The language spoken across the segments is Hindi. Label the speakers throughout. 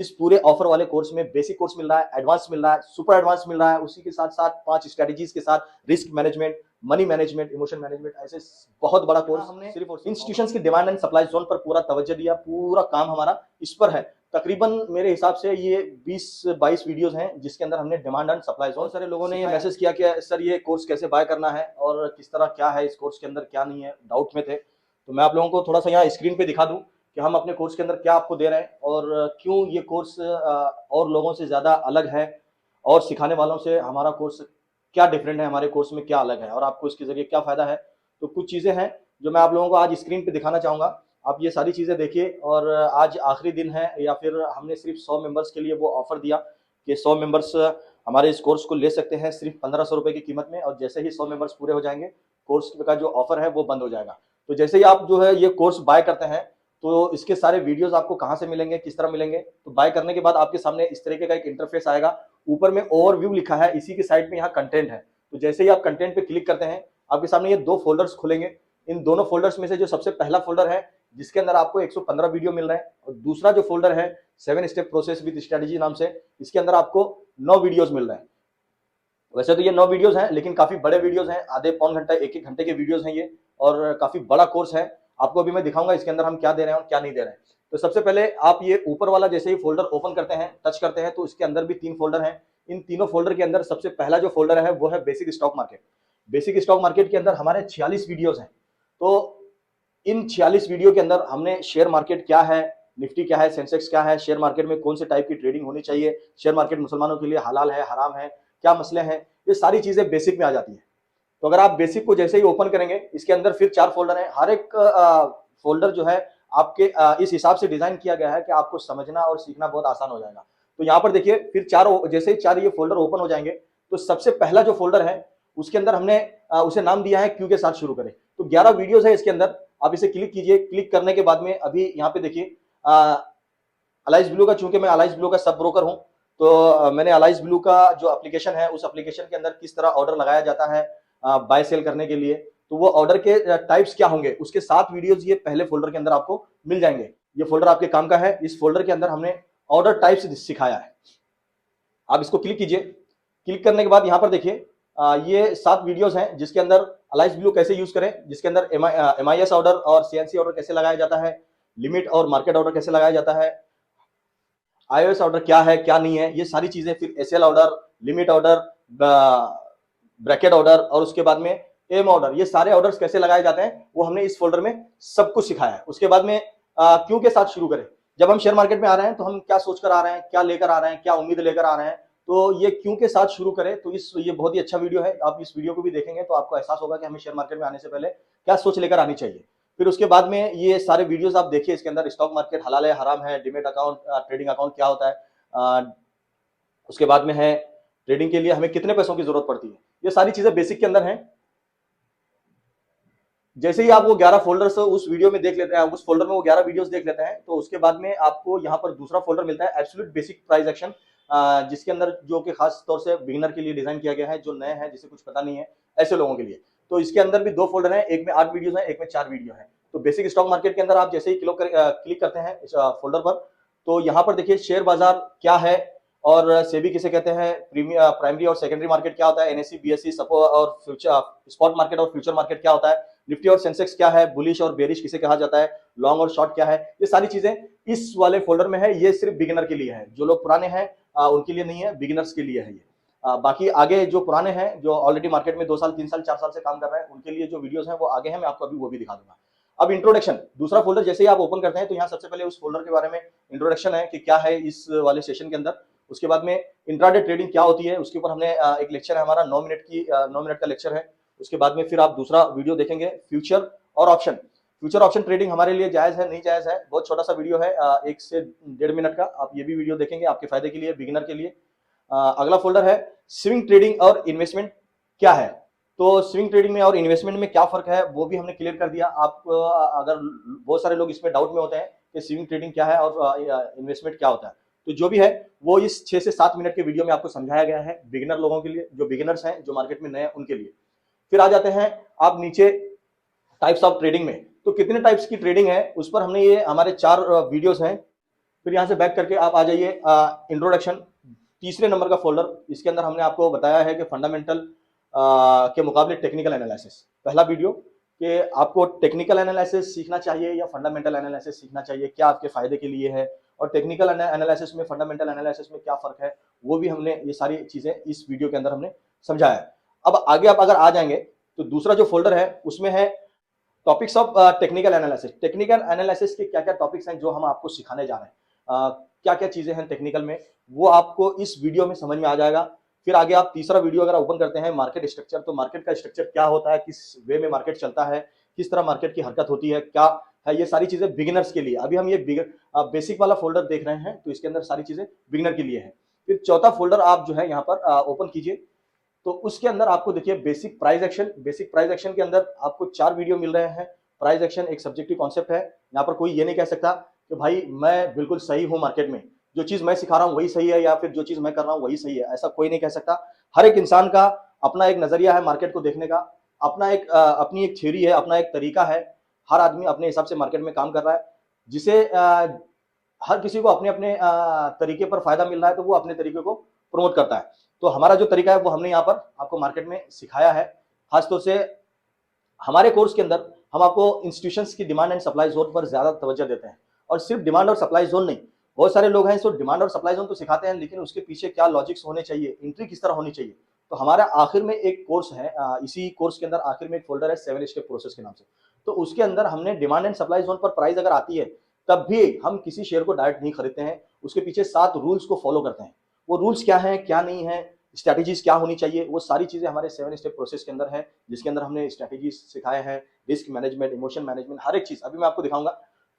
Speaker 1: इस पूरे ऑफर वाले कोर्स में बेसिक कोर्स मिल रहा है, एडवांस मिल रहा है, सुपर एडवांस मिल रहा है, उसी के साथ साथ 5 स्ट्रेटजीज के साथ risk management, money management, emotion management, ऐसे बहुत बड़ा कोर्स हमने सिर्फ इंस्टीट्यूशंस की डिमांड एंड सप्लाई जोन पर पूरा तवज्जो दिया। पूरा काम हमारा इस पर है। तकरीबन मेरे हिसाब से ये 20-22 वीडियोस हैं जिसके अंदर हमने डिमांड एंड सप्लाई जोन। बहुत सारे लोगों ने ये मैसेज किया कि सर ये कोर्स कैसे बाय करना है और किस तरह क्या है इस कोर्स के अंदर क्या नहीं है, डाउट में थे। तो मैं आप लोगों को थोड़ा सा यहाँ स्क्रीन पे दिखा दूं कि हम अपने कोर्स के अंदर क्या आपको दे रहे हैं और क्यों ये कोर्स और लोगों से ज़्यादा अलग है और सिखाने वालों से हमारा कोर्स क्या डिफरेंट है, हमारे कोर्स में क्या अलग है और आपको इसके ज़रिए क्या फ़ायदा है। तो कुछ चीज़ें हैं जो मैं आप लोगों को आज स्क्रीन पे दिखाना चाहूँगा। आप ये सारी चीज़ें देखिए और आज आखिरी दिन है या फिर हमने सिर्फ 100 मेंबर्स के लिए वो ऑफ़र दिया कि 100 मेंबर्स हमारे इस कोर्स को ले सकते हैं सिर्फ 1500 रुपये की कीमत में, और जैसे ही 100 मेंबर्स पूरे हो जाएंगे कोर्स का जो ऑफ़र है वो बंद हो जाएगा। तो जैसे ही आप जो है ये कोर्स बाय करते हैं तो इसके सारे वीडियोस आपको कहाँ से मिलेंगे, किस तरह मिलेंगे। तो बाय करने के बाद आपके सामने इस तरीके का एक इंटरफेस आएगा। ऊपर में ओवरव्यू लिखा है, इसी के साइड में यहाँ कंटेंट है। तो जैसे ही आप कंटेंट पे क्लिक करते हैं आपके सामने ये 2 फोल्डर्स खुलेंगे। इन दोनों फोल्डर्स में से जो सबसे पहला फोल्डर है जिसके अंदर आपको 115 वीडियो मिल रहे हैं, और दूसरा जो फोल्डर है 7 स्टेप प्रोसेस विद स्ट्रेटजी नाम से, इसके अंदर आपको 9 वीडियोस मिल रहे हैं। वैसे तो ये 9 वीडियोस हैं लेकिन काफी बड़े वीडियोस हैं, आधे पौन घंटा 1-1 घंटे के वीडियोस हैं ये, और काफी बड़ा कोर्स है। आपको अभी मैं दिखाऊंगा इसके अंदर हम क्या दे रहे हैं और क्या नहीं दे रहे हैं। तो सबसे पहले आप ये ऊपर वाला जैसे ही फोल्डर ओपन करते हैं, टच करते हैं, तो इसके अंदर भी 3 फोल्डर हैं। इन तीनों फोल्डर के अंदर सबसे पहला जो फोल्डर है वो है basic stock market. Basic stock market के अंदर हमारे 46 वीडियोस हैं। तो इन 46 वीडियो के अंदर हमने शेयर मार्केट क्या है, निफ्टी क्या है, सेंसेक्स क्या है, शेयर मार्केट में कौन से टाइप की ट्रेडिंग होनी चाहिए, शेयर मार्केट मुसलमानों के लिए हलाल है, हराम है, क्या मसले हैं, ये सारी चीजें बेसिक में आ जाती है। तो अगर आप बेसिक को जैसे ही ओपन करेंगे, इसके अंदर फिर 4 फोल्डर हैं। हर एक फोल्डर जो है आपके इस हिसाब से डिजाइन किया गया है कि आपको समझना और सीखना बहुत आसान हो जाएगा। तो यहाँ पर देखिए फिर जैसे ही 4 ये फोल्डर ओपन हो जाएंगे तो सबसे पहला जो फोल्डर है उसके अंदर हमने उसे नाम दिया है क्यू के साथ शुरू करें। तो 11 वीडियोस है इसके अंदर। आप इसे क्लिक कीजिए। क्लिक करने के बाद में अभी यहाँ पे देखिए अलाइज ब्लू का, चूंकि मैं अलाइज ब्लू का सब ब्रोकर हूँ, तो मैंने अलाइज ब्लू का जो एप्लीकेशन है उस एप्लीकेशन के अंदर किस तरह ऑर्डर लगाया जाता है बाय सेल करने के लिए, तो वो ऑर्डर के टाइप्स क्या होंगे उसके 7 वीडियोस ये पहले फोल्डर के अंदर आपको मिल जाएंगे। ये फोल्डर आपके काम का है। इस फोल्डर के अंदर हमने ऑर्डर टाइप्स सिखाया है। आप इसको क्लिक कीजिए। क्लिक करने के बाद यहाँ पर देखिए ये 7 वीडियोस हैं जिसके अंदर अलाइज ब्लू कैसे यूज करें, जिसके अंदर MIS ऑर्डर और CNC ऑर्डर कैसे लगाया जाता है, लिमिट और मार्केट ऑर्डर कैसे लगाया जाता है, iOS ऑर्डर क्या है क्या नहीं है, ये सारी चीजें, फिर SL order, limit order, bracket order और उसके बाद में एम ऑर्डर, ये सारे ऑर्डर्स कैसे लगाए जाते हैं वो हमने इस फोल्डर में सब कुछ सिखाया है। उसके बाद में क्यों के साथ शुरू करें। जब हम शेयर मार्केट में आ रहे हैं तो हम क्या सोचकर आ रहे हैं, क्या लेकर आ रहे हैं, क्या उम्मीद लेकर आ रहे हैं, तो ये क्यों के साथ शुरू करें। तो ये बहुत ही अच्छा वीडियो है। आप इस वीडियो को भी देखेंगे तो आपको एहसास होगा कि हमें शेयर मार्केट में आने से पहले क्या सोच लेकर आनी चाहिए। फिर उसके बाद में ये सारे वीडियोस आप देखिए। इसके अंदर स्टॉक मार्केट हलाल है, हराम है, डिमेट अकाउंट, ट्रेडिंग अकाउंट क्या होता है, उसके बाद में है ट्रेडिंग के लिए हमें कितने पैसों की जरूरत पड़ती है, ये सारी चीजें बेसिक के अंदर हैं। जैसे ही आप वो 11 फोल्डर्स उस वीडियो में देख लेते हैं, उस फोल्डर में वो 11 वीडियोस देख लेते हैं, तो उसके बाद में आपको यहाँ पर दूसरा फोल्डर मिलता है एब्सोल्यूट बेसिक प्राइस एक्शन, जिसके अंदर जो कि खास तौर से बिगिनर के लिए डिजाइन किया गया है, जो नए हैं जिसे कुछ पता नहीं है ऐसे लोगों के लिए। तो इसके अंदर भी 2 फोल्डर हैं, एक में 8 वीडियो है, एक में 4 वीडियो है। तो बेसिक स्टॉक मार्केट के अंदर आप जैसे ही क्लिक करते हैं इस फोल्डर पर, तो यहाँ पर देखिए शेयर बाजार क्या है और सेबी किसे कहते हैं, प्राइमरी और सेकेंडरी मार्केट क्या होता है, NSE BSE सपो और फ्यूचर स्पॉट मार्केट और फ्यूचर मार्केट क्या होता है, निफ्टी और सेंसेक्स क्या है, बुलिश और बेरिश किसे कहा जाता है, लॉन्ग और शॉर्ट क्या है, ये सारी चीजें इस वाले फोल्डर में है। ये सिर्फ बिगिनर के लिए है, जो लोग पुराने हैं उनके लिए नहीं है, बिगिनर्स के लिए है ये। बाकी आगे जो पुराने हैं, जो ऑलरेडी मार्केट में 2 साल 3 साल 4 साल से काम कर रहे हैं, उनके लिए जो वीडियोस हैं वो आगे हैं, मैं आपको अभी वो भी दिखा दूंगा। अब इंट्रोडक्शन, दूसरा फोल्डर जैसे ही आप ओपन करते हैं तो यहाँ सबसे पहले उस फोल्डर के बारे में इंट्रोडक्शन है कि क्या है इस वाले सेशन के अंदर। उसके बाद में इंट्राडे ट्रेडिंग क्या होती है, उसके ऊपर हमने एक लेक्चर है हमारा 9 मिनट का लेक्चर है। उसके बाद में फिर आप दूसरा वीडियो देखेंगे फ्यूचर और ऑप्शन। फ्यूचर ऑप्शन ट्रेडिंग हमारे लिए जायज है नहीं जायज है, बहुत छोटा सा वीडियो है 1 से 1.5 मिनट का। आप ये भी वीडियो देखेंगे आपके फायदे के लिए, बिगिनर के लिए। अगला फोल्डर है स्विंग ट्रेडिंग और इन्वेस्टमेंट क्या है। तो स्विंग ट्रेडिंग में और इन्वेस्टमेंट में क्या फर्क है वो भी हमने क्लियर कर दिया। आप अगर बहुत सारे लोग इसमें डाउट में होते हैं कि स्विंग ट्रेडिंग क्या है और इन्वेस्टमेंट क्या होता है, तो जो भी है वो इस 6 से 7 मिनट के वीडियो में आपको समझाया गया है, बिगिनर लोगों के लिए, जो बिगिनर्स हैं, जो मार्केट में नए हैं उनके लिए। फिर आ जाते हैं आप नीचे टाइप्स ऑफ ट्रेडिंग में। तो कितने टाइप्स की ट्रेडिंग है उस पर हमने ये हमारे 4 वीडियोस हैं, फिर यहाँ से बैक करके आप आ जाइए इंट्रोडक्शन, तीसरे नंबर का फोल्डर। इसके अंदर हमने आपको बताया है कि फंडामेंटल के मुकाबले टेक्निकल एनालिसिस, पहला वीडियो कि आपको टेक्निकल एनालिसिस सीखना चाहिए या फंडामेंटल एनालिसिस सीखना चाहिए, क्या आपके फायदे के लिए है, और टेक्निकल एनालिसिस में फंडामेंटल एनालिसिस में क्या फर्क है, वो भी हमने ये सारी चीजें इस वीडियो के अंदर हमने समझाया है। अब आगे आप अगर आ जाएंगे तो दूसरा जो फोल्डर है उसमें है topics of technical analysis. Technical analysis के क्या क्या टॉपिक्स हैं जो हम आपको सिखाने जा रहे हैं, क्या क्या चीजें हैं टेक्निकल में, वो आपको इस वीडियो में समझ में आ जाएगा। फिर आगे आप तीसरा वीडियो अगर ओपन करते हैं मार्केट स्ट्रक्चर, तो मार्केट का स्ट्रक्चर क्या होता है, किस वे में मार्केट चलता है, किस तरह मार्केट की हरकत होती है, क्या है, ये सारी चीजें बिगिनर्स के लिए। अभी हम ये बेसिक वाला फोल्डर देख रहे हैं तो इसके अंदर सारी चीजें बिगिनर के लिए है। फिर चौथा फोल्डर आप जो है यहाँ पर ओपन कीजिए, तो उसके अंदर आपको देखिए basic price action. Basic price action के अंदर आपको 4 वीडियो मिल रहे हैं। प्राइस एक्शन एक सब्जेक्टिव कॉन्सेप्ट है, यहाँ पर कोई ये नहीं कह सकता कि भाई मैं बिल्कुल सही हूँ मार्केट में, जो चीज मैं सिखा रहा हूँ वही सही है या फिर जो चीज मैं कर रहा हूँ वही सही है, ऐसा कोई नहीं कह सकता। हर एक इंसान का अपना एक नजरिया है मार्केट को देखने का, अपना एक अपनी एक थ्योरी है, अपना एक तरीका है। हर आदमी अपने हिसाब से मार्केट में काम कर रहा है, जिसे हर किसी को अपने अपने तरीके पर फायदा मिल रहा है तो वो अपने तरीके को प्रमोट करता है। तो हमारा जो तरीका है वो हमने यहाँ पर आपको मार्केट में सिखाया है। खासतौर से हमारे कोर्स के अंदर हम आपको इंस्टीट्यूशंस की डिमांड एंड सप्लाई जोन पर ज्यादा तवज्जो देते हैं, और सिर्फ डिमांड और सप्लाई जोन नहीं, बहुत सारे लोग हैं सिर्फ डिमांड और सप्लाई जोन तो सिखाते हैं लेकिन उसके पीछे क्या लॉजिक्स होने चाहिए, एंट्री किस तरह होनी चाहिए। तो हमारा आखिर में एक कोर्स है, इसी कोर्स के अंदर आखिर में एक फोल्डर है 7 स्टेप प्रोसेस के नाम से। तो उसके अंदर हमने डिमांड एंड सप्लाई जोन पर प्राइस अगर आती है तब भी हम किसी शेयर को डायरेक्ट नहीं खरीदते हैं, उसके पीछे 7 रूल्स को फॉलो करते हैं। वो रूल्स क्या है क्या नहीं है, स्ट्रैटेजीज क्या होनी चाहिए, वो सारी चीजें हमारे 7 स्टेप प्रोसेस के अंदर है, जिसके अंदर हमने स्ट्रैटेजीज सिखाए हैं, रिस्क मैनेजमेंट, इमोशन मैनेजमेंट, हर एक चीज अभी मैं आपको दिखाऊंगा।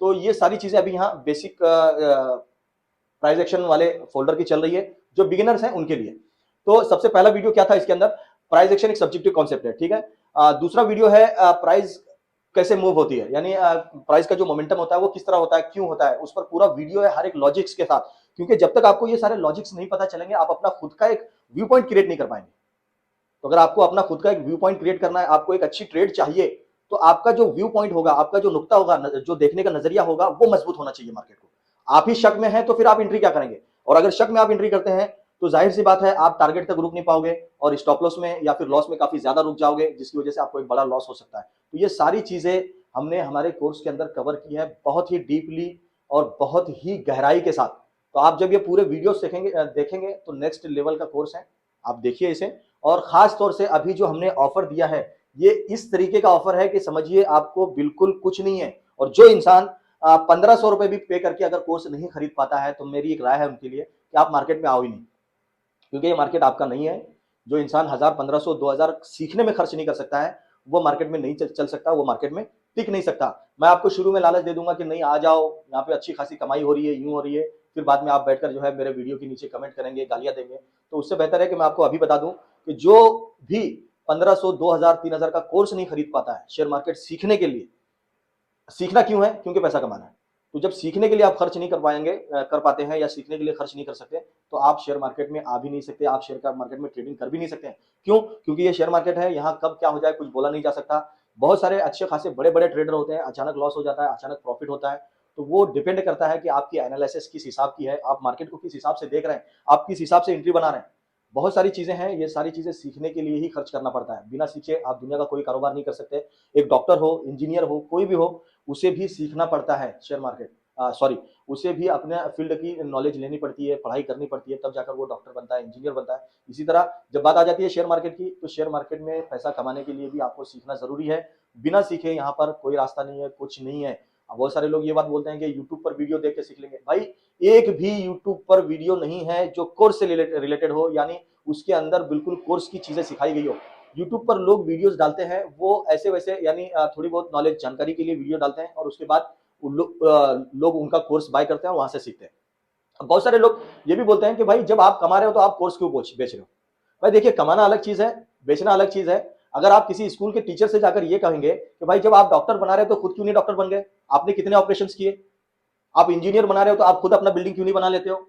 Speaker 1: तो ये सारी चीजें अभी यहाँ बेसिक प्राइस एक्शन वाले फोल्डर की चल रही है, जो बिगिनर्स हैं उनके लिए। तो सबसे पहला वीडियो क्या था इसके अंदर, प्राइस एक्शन एक सब्जेक्टिव कॉन्सेप्ट है, ठीक है। दूसरा वीडियो है प्राइस कैसे मूव होती है, यानी प्राइस का जो मोमेंटम होता है वो किस तरह होता है, क्यों होता है, उस पर पूरा वीडियो है हर एक लॉजिक्स के साथ। क्योंकि जब तक आपको ये सारे लॉजिक्स नहीं पता चलेंगे आप अपना खुद का एक व्यू पॉइंट क्रिएट नहीं कर पाएंगे। तो अगर आपको अपना खुद का एक व्यू पॉइंट क्रिएट करना है, आपको एक अच्छी ट्रेड चाहिए, तो आपका जो व्यू पॉइंट होगा, आपका जो नुक्ता होगा, जो देखने का नजरिया होगा, वो मजबूत होना चाहिए मार्केट को। आप ही शक में हैं तो फिर आप एंट्री क्या करेंगे, और अगर शक में आप एंट्री करते हैं तो जाहिर सी बात है आप टारगेट तक रुक नहीं पाओगे और स्टॉप लॉस में या फिर लॉस में काफी ज्यादा रुक जाओगे, जिसकी वजह से आपको एक बड़ा लॉस हो सकता है। तो ये सारी चीजें हमने हमारे कोर्स के अंदर कवर की है बहुत ही डीपली और बहुत ही गहराई के साथ। तो आप जब ये पूरे वीडियोस देखेंगे तो नेक्स्ट लेवल का कोर्स है, आप देखिए इसे। और खास तौर से अभी जो हमने ऑफर दिया है ये इस तरीके का ऑफर है कि समझिए आपको बिल्कुल कुछ नहीं है, और जो इंसान 1500 रुपए भी पे करके अगर कोर्स नहीं खरीद पाता है तो मेरी एक राय है उनके लिए कि आप मार्केट में आओ ही नहीं, क्योंकि ये मार्केट आपका नहीं है। जो इंसान 1000, 1500, 2000 सीखने में खर्च नहीं कर सकता है वो मार्केट में नहीं चल सकता, वो मार्केट में टिक नहीं सकता। मैं आपको शुरू में लालच दे दूंगा कि नहीं आ जाओ, यहाँ पे अच्छी खासी कमाई हो रही है, यूं हो रही है, फिर बाद में आप बैठकर जो है मेरे वीडियो के नीचे कमेंट करेंगे, गालियां देंगे। तो उससे बेहतर है कि मैं आपको अभी बता दूं कि जो भी 1500, 2000, 3000 का कोर्स नहीं खरीद पाता है शेयर मार्केट सीखने के लिए, सीखना क्यों है, क्योंकि पैसा कमाना है। तो जब सीखने के लिए आप खर्च नहीं कर पाते हैं या सीखने के लिए खर्च नहीं कर सकते, तो आप शेयर मार्केट में आ भी नहीं सकते, आप शेयर मार्केट में ट्रेडिंग कर भी नहीं सकते हैं। क्यों? क्योंकि ये शेयर मार्केट है, यहाँ कब क्या हो जाए कुछ बोला नहीं जा सकता। बहुत सारे अच्छे खासे बड़े बड़े ट्रेडर होते हैं, अचानक लॉस हो जाता है, अचानक प्रॉफिट होता है। तो वो डिपेंड करता है कि आपकी एनालिसिस किस हिसाब की है, आप मार्केट को किस हिसाब से देख रहे हैं, आप किस हिसाब से एंट्री बना रहे हैं। बहुत सारी चीजें हैं, ये सारी चीजें सीखने के लिए ही खर्च करना पड़ता है। बिना सीखे आप दुनिया का कोई कारोबार नहीं कर सकते। एक डॉक्टर हो, इंजीनियर हो, कोई भी हो, उसे भी सीखना पड़ता है शेयर मार्केट, सॉरी, उसे भी अपने फील्ड की नॉलेज लेनी पड़ती है, पढ़ाई करनी पड़ती है, तब जाकर वो डॉक्टर बनता है, इंजीनियर बनता है। इसी तरह जब बात आ जाती है शेयर मार्केट की, तो शेयर मार्केट में पैसा कमाने के लिए भी आपको सीखना जरूरी है। बिना सीखे यहाँ पर कोई रास्ता नहीं है, कुछ नहीं है। अब बहुत सारे लोग ये बात बोलते हैं कि यूट्यूब पर वीडियो देख के सीख लेंगे। भाई एक भी यूट्यूब पर वीडियो नहीं है जो कोर्स से रिलेटेड हो, यानी उसके अंदर बिल्कुल कोर्स की चीजें सिखाई गई हो। यूट्यूब पर लोग वीडियोस डालते हैं, वो ऐसे वैसे यानी थोड़ी बहुत नॉलेज जानकारी के लिए वीडियो डालते हैं और उसके बाद लोग उनका कोर्स बाय करते हैं, वहां से सीखते हैं। अब बहुत सारे लोग ये भी बोलते हैं कि भाई जब आप कमा रहे हो तो आप कोर्स क्यों बेच रहे हो। भाई देखिए, कमाना अलग चीज है, बेचना अलग चीज है। अगर आप किसी स्कूल के टीचर से जाकर ये कहेंगे कि भाई जब आप डॉक्टर बना रहे हो तो खुद क्यों नहीं डॉक्टर बन गए, आपने कितने ऑपरेशन किए। आप इंजीनियर बना रहे हो तो आप खुद अपना बिल्डिंग क्यों नहीं बना लेते हो।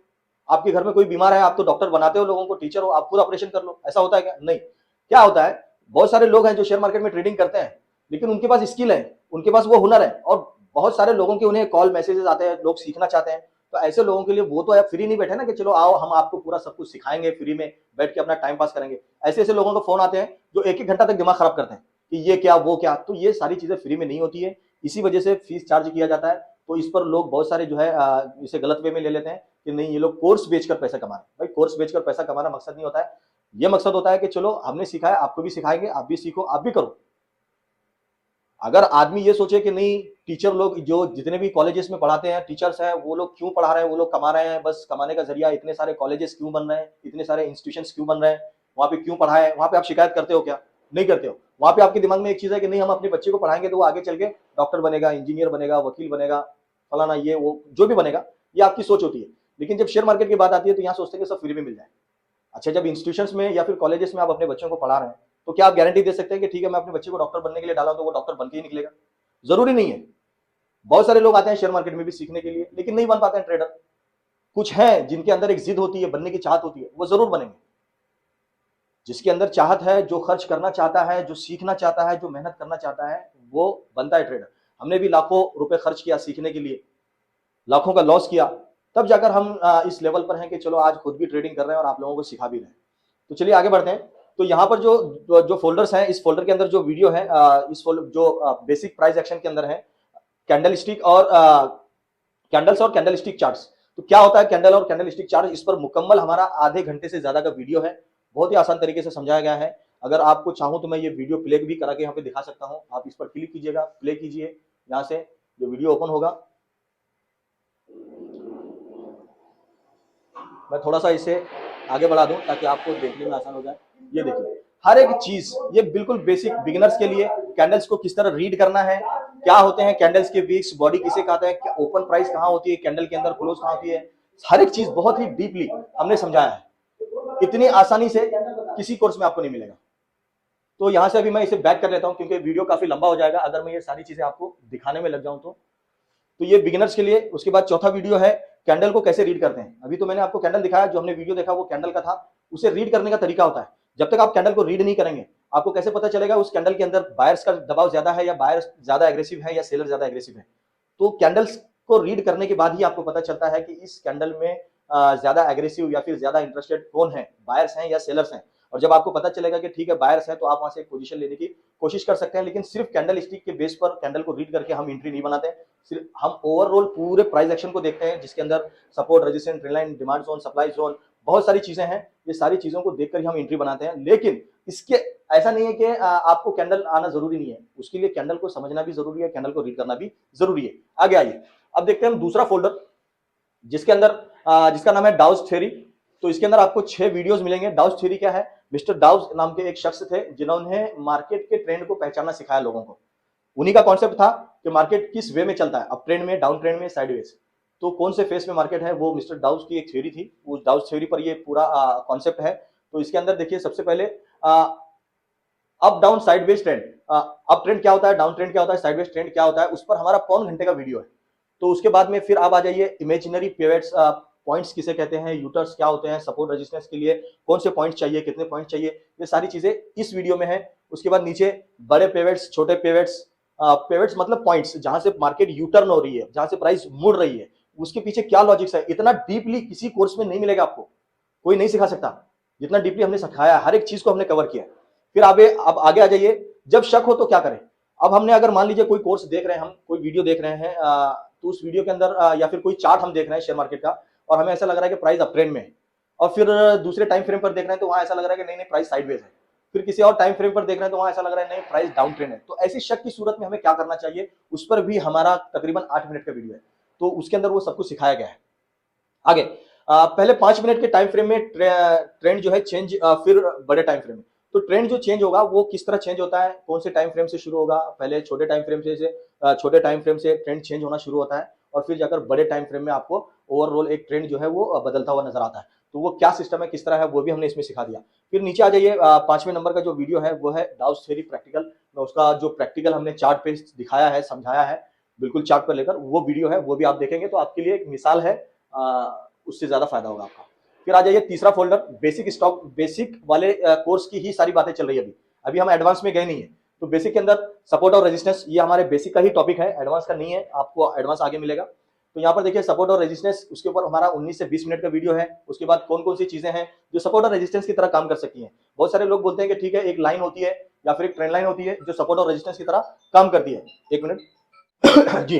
Speaker 1: आपके घर में कोई बीमार है, आप तो डॉक्टर बनाते हो लोगों को, टीचर हो, आप खुद ऑपरेशन कर लो। ऐसा होता है क्या? नहीं। क्या होता है, बहुत सारे लोग हैं जो शेयर मार्केट में ट्रेडिंग करते हैं, लेकिन उनके पास स्किल है, उनके पास वो हुनर है, और बहुत सारे लोगों के उन्हें कॉल मैसेजेस आते हैं, लोग सीखना चाहते हैं, तो ऐसे लोगों के लिए वो तो फ्री नहीं बैठे ना कि चलो आओ हम आपको पूरा सब कुछ सिखाएंगे, फ्री में बैठ के अपना टाइम पास करेंगे। ऐसे ऐसे लोगों को फोन आते हैं जो एक एक घंटा तक दिमाग खराब करते हैं कि ये क्या वो क्या। तो ये सारी चीजें फ्री में नहीं होती है, इसी वजह से फीस चार्ज किया जाता है। तो इस पर लोग बहुत सारे जो है इसे गलत वे में ले लेते हैं कि नहीं ये लोग कोर्स बेचकर पैसा कमा रहे हैं। भाई कोर्स बेचकर पैसा कमाना मकसद नहीं होता है, ये मकसद होता है कि चलो हमने सिखाया आपको भी सिखाएंगे, आप भी सीखो आप भी करो। अगर आदमी ये सोचे कि नहीं टीचर लोग जो जितने भी कॉलेजेस में पढ़ाते हैं टीचर्स हैं वो लोग क्यों पढ़ा रहे हैं, वो लोग कमा रहे हैं, बस कमाने का जरिया इतने सारे कॉलेजेस क्यों बन रहे हैं, इतने सारे इंस्टीट्यूशंस क्यों बन रहे हैं, वहां पे क्यों पढ़ाए, वहां पे आप शिकायत करते हो क्या? नहीं करते हो। वहां पे आपके दिमाग में एक चीज है कि नहीं हम अपने बच्चे को पढ़ाएंगे तो वो आगे चल के डॉक्टर बनेगा, इंजीनियर बनेगा, वकील बनेगा, फलाना ये वो जो भी बनेगा, ये आपकी सोच होती है। लेकिन जब शेयर मार्केट की बात आती है तो यहाँ सोचते हैं कि सब फ्री में मिल जाए। अच्छा जब इंस्टीट्यूशंस में या फिर कॉलेजेस में आप अपने बच्चों को पढ़ा रहे हैं तो क्या आप गारंटी दे सकते हैं कि ठीक है मैं अपने बच्चे को डॉक्टर बनने के लिए डाला तो वो डॉक्टर बन के ही निकलेगा? जरूरी नहीं है। बहुत सारे लोग आते हैं शेयर मार्केट में भी सीखने के लिए लेकिन नहीं बन पाते हैं ट्रेडर। कुछ हैं जिनके अंदर एक जिद होती है, बनने की चाहत होती है, वो जरूर बनेंगे। जिसके अंदर चाहत है, जो खर्च करना चाहता है, जो सीखना चाहता है, जो मेहनत करना चाहता है, वो बनता है ट्रेडर। हमने भी लाखों रुपए खर्च किया सीखने के लिए, लाखों का लॉस किया, तब जाकर हम इस लेवल पर हैं कि चलो आज खुद भी ट्रेडिंग कर रहे हैं और आप लोगों को सिखा भी रहे हैं। तो चलिए आगे बढ़ते हैं। तो यहाँ पर जो फोल्डर्स हैं, इस फोल्डर के अंदर जो वीडियो है, इस फोल्डर जो बेसिक प्राइस एक्शन के अंदर है, कैंडल स्टिक और कैंडल्स और कैंडल स्टिक चार्ट्स। तो क्या होता है कैंडल और कैंडल स्टिक चार्ट, इस पर मुकम्मल हमारा आधे घंटे से ज्यादा का वीडियो है, बहुत ही आसान तरीके से समझाया गया है। अगर आपको चाहूं तो मैं ये वीडियो प्ले भी करा के यहाँ पे दिखा सकता हूँ। आप इस पर क्लिक कीजिएगा, प्ले कीजिए, यहाँ से जो वीडियो ओपन होगा। मैं थोड़ा सा इसे आगे बढ़ा दूं ताकि आपको देखने में आसान हो जाए। ये देखिए हर एक चीज, ये बिल्कुल बेसिक बिगिनर्स के लिए, कैंडल्स को किस तरह रीड करना है, क्या होते हैं कैंडल्स के वीक्स, बॉडी किसे कहते हैं, ओपन प्राइस कहाँ होती है, कैंडल के अंदर क्लोज कहाँ होती है, हर एक चीज बहुत ही डीपली हमने समझाया है। इतनी आसानी से किसी कोर्स में आपको नहीं मिलेगा। तो यहां से अभी मैं इसे बैक कर लेता हूं क्योंकि वीडियो काफी लंबा हो जाएगा अगर मैं ये सारी चीजें आपको दिखाने में लग जाऊं तो ये बिगिनर्स के लिए। उसके बाद चौथा वीडियो है कैंडल को कैसे रीड करते हैं। अभी तो मैंने आपको कैंडल दिखाया, जो हमने वीडियो देखा वो कैंडल का था। उसे रीड करने का तरीका होता है। जब तक आप कैंडल को रीड नहीं करेंगे आपको कैसे पता चलेगा उस कैंडल के अंदर बायर्स का दबाव ज्यादा है या बायर्स ज्यादा एग्रेसिव है या सेलर ज्यादा एग्रेसिव है। तो कैंडल्स को रीड करने के बाद ही आपको पता चलता है कि इस कैंडल में ज्यादा एग्रेसिव या फिर ज्यादा इंटरेस्टेड कौन है, बायर्स हैं या सेलर्स हैं। और जब आपको पता चलेगा कि ठीक है बायर्स है तो आप वहां से एक पोजीशन लेने की कोशिश कर सकते हैं। लेकिन सिर्फ कैंडल स्टिक के बेस पर कैंडल को रीड करके हम एंट्री नहीं बनाते, सिर्फ हम ओवरऑल पूरे प्राइस एक्शन को देखते हैं जिसके अंदर support, resistance, trend line, demand zone, supply zone, बहुत सारी चीजें हैं। ये सारी चीजों को देखकर ही हम एंट्री बनाते हैं। लेकिन इसके ऐसा नहीं है कि आपको कैंडल आना जरूरी नहीं है, उसके लिए कैंडल को समझना भी जरूरी है, कैंडल को रीड करना भी जरूरी है। आगे आइए, अब देखते हैं हम दूसरा फोल्डर जिसके अंदर जिसका नाम है डाउस थ्योरी। तो इसके अंदर आपको 6 वीडियोस मिलेंगे। डाउस थ्योरी क्या है? मिस्टर डाउस नाम के एक शख्स थे जिन्होंने मार्केट के ट्रेंड को पहचानना सिखाया लोगों को। उन्हीं का कॉन्सेप्ट था कि मार्केट किस वे में चलता है, अप ट्रेंड में, डाउन ट्रेंड में, साइडवेज। तो कौन से फेस में मार्केट है, वो मिस्टर डाउस की एक थ्योरी थी। उस डाउस थ्योरी पर ये पूरा कॉन्सेप्ट है। तो इसके अंदर देखिए सबसे पहले up down sideways trend, up trend क्या होता है, डाउन ट्रेंड क्या होता है, साइडवेज ट्रेंड क्या होता है, उस पर हमारा पौन घंटे का वीडियो है। तो उसके बाद में फिर आप आ जाइए इमेजिनरी पिवट्स, पॉइंट्स किसे कहते हैं, यूटर्स क्या होते हैं, सपोर्ट रेजिस्टेंस के लिए कौन से पॉइंट चाहिए, कितने पॉइंट चाहिए, ये सारी चीजें इस वीडियो में है। उसके बाद नीचे बड़े पिवट्स, छोटे पिवट्स, पिवट्स मतलब पॉइंट्स जहां से मार्केट यू टर्न हो रही है, जहां से प्राइस मुड़ रही है, उसके पीछे क्या लॉजिक्स है, इतना डीपली किसी कोर्स में नहीं मिलेगा आपको, कोई नहीं सिखा सकता जितना डीपली हमने सिखाया। हर एक चीज को हमने कवर किया। फिर अब आगे आ जाइए, जब शक हो तो क्या करें। अब हमने अगर मान लीजिए कोई कोर्स देख रहे हैं, हम कोई वीडियो देख रहे हैं, तो उस वीडियो के अंदर या फिर कोई चार्ट हम देख रहे हैं शेयर मार्केट का और हमें ऐसा लग रहा है कि प्राइस अप ट्रेंड में है, और फिर दूसरे टाइम फ्रेम पर देख रहे हैं तो वहां ऐसा लग रहा है कि नहीं नहीं प्राइस साइडवेज है, फिर किसी और टाइम फ्रेम पर देख रहे हैं तो वहां ऐसा लग रहा है नहीं प्राइस डाउन ट्रेंड है। तो ऐसी शक की सूरत में हमें क्या करना चाहिए, उस पर भी हमारा तकरीबन 8 मिनट का वीडियो है। तो उसके अंदर वो सब कुछ सिखाया गया है। आगे पहले 5 मिनट के टाइम फ्रेम में ट्रेंड जो है चेंज, फिर बड़े टाइम फ्रेम में। तो ट्रेंड जो चेंज होगा वो किस तरह चेंज होता है, कौन से टाइम फ्रेम से शुरू होगा, पहले छोटे टाइम फ्रेम से ट्रेंड चेंज होना शुरू होता है और फिर जाकर बड़े टाइम फ्रेम में आपको ओवरऑल एक ट्रेंड जो है वो बदलता हुआ नजर आता है। तो वो क्या सिस्टम है, किस तरह है, वो भी हमने इसमें सिखा दिया। फिर नीचे आ जाइए, 5वें नंबर का जो वीडियो है वो है डाउस थ्योरी प्रैक्टिकल। उसका जो प्रैक्टिकल हमने चार्ट पे दिखाया है, समझाया है, बिल्कुल चार्ट पर लेकर, वो वीडियो है, वो भी आप देखेंगे तो आपके लिए एक मिसाल है, उससे ज्यादा फायदा होगा आपका। फिर आ जाइए तीसरा फोल्डर, बेसिक स्टॉक। बेसिक वाले कोर्स की ही सारी बातें चल रही है अभी हम एडवांस में गए नहीं है। तो बेसिक के अंदर सपोर्ट और रेजिस्टेंस, ये हमारे बेसिक का ही टॉपिक है, एडवांस का नहीं है, आपको एडवांस आगे मिलेगा। तो यहाँ पर देखिए सपोर्ट और रेजिस्टेंस, उसके ऊपर हमारा 19 से 20 मिनट का वीडियो है। उसके बाद कौन कौन सी चीजें हैं जो सपोर्ट और रेजिस्टेंस की तरह काम कर सकती हैं। बहुत सारे लोग बोलते हैं कि ठीक है एक लाइन होती है या फिर एक ट्रेंड लाइन होती है जो सपोर्ट और रेजिस्टेंस की तरह काम करती है। एक मिनट जी,